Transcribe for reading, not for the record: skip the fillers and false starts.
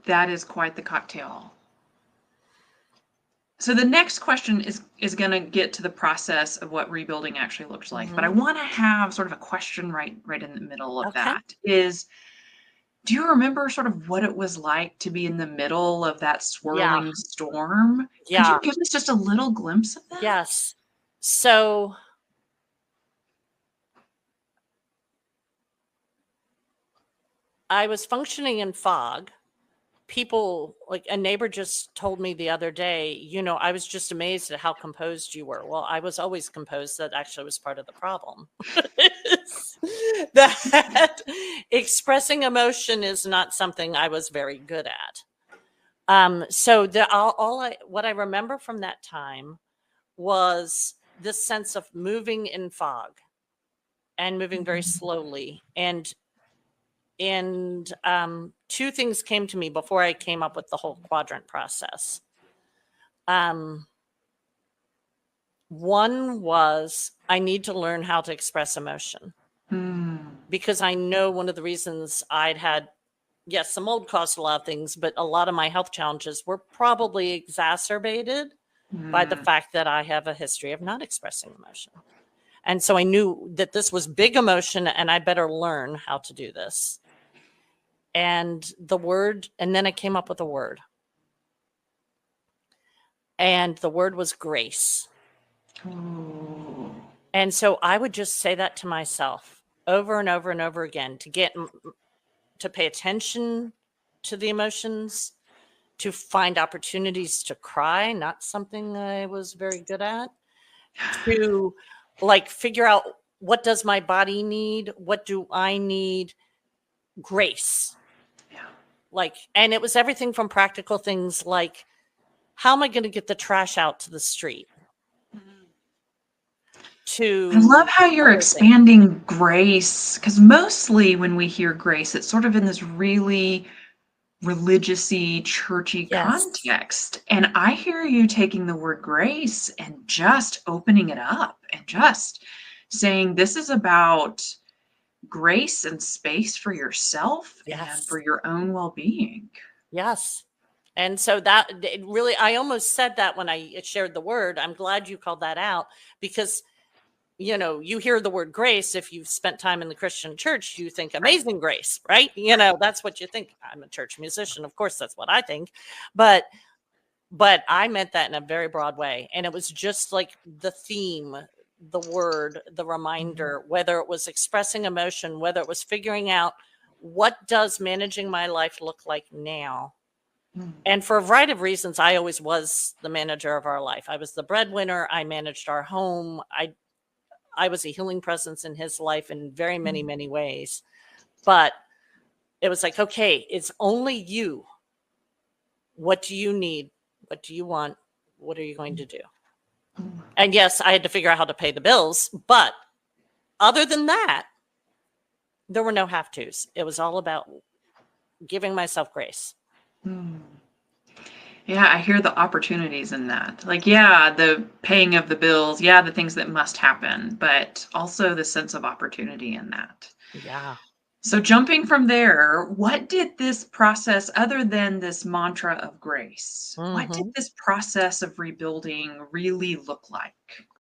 That is quite the cocktail. So the next question is going to get to the process of what rebuilding actually looks like. But I want to have sort of a question right in the middle of Okay. that is, do you remember sort of what it was like to be in the middle of that swirling storm? Could Yeah. you give us just a little glimpse of that? Yes. So I was functioning in fog. People, like a neighbor just told me the other day, I was just amazed at how composed you were. Well, I was always composed. That actually was part of the problem. That expressing emotion is not something I was very good at. So what I remember from that time was this sense of moving in fog and moving very slowly. And two things came to me before I came up with the whole quadrant process. One was I need to learn how to express emotion, because I know one of the reasons I'd had, yes, some mold caused a lot of things, but a lot of my health challenges were probably exacerbated by the fact that I have a history of not expressing emotion. And so I knew that this was big emotion and I better learn how to do this. And then I came up with a word. And the word was grace. Ooh. And so I would just say that to myself over and over and over again to pay attention to the emotions, to find opportunities to cry, not something I was very good at, to figure out what does my body need? What do I need? Grace. Yeah. And it was everything from practical things like, how am I going to get the trash out to the street? I love how you're expanding grace, because mostly when we hear grace, it's sort of in this really religious-y, churchy context. And I hear you taking the word grace and just opening it up and just saying this is about grace and space for yourself and for your own well-being. Yes. And so that really, I almost said that when I shared the word. I'm glad you called that out, because you hear the word grace. If you've spent time in the Christian church, you think amazing grace, right? That's what you think. I'm a church musician. Of course, that's what I think. But I meant that in a very broad way. And it was just like the theme, the word, the reminder, whether it was expressing emotion, whether it was figuring out what does managing my life look like now. And for a variety of reasons, I always was the manager of our life. I was the breadwinner. I managed our home. I was a healing presence in his life in very many, many ways. But it was like, okay, it's only you. What do you need? What do you want? What are you going to do? And yes, I had to figure out how to pay the bills. But other than that, there were no have-tos. It was all about giving myself grace. Yeah, I hear the opportunities in that. The paying of the bills, the things that must happen, but also the sense of opportunity in that. Yeah. So jumping from there, what did this process, other than this mantra of grace, what did this process of rebuilding really look like?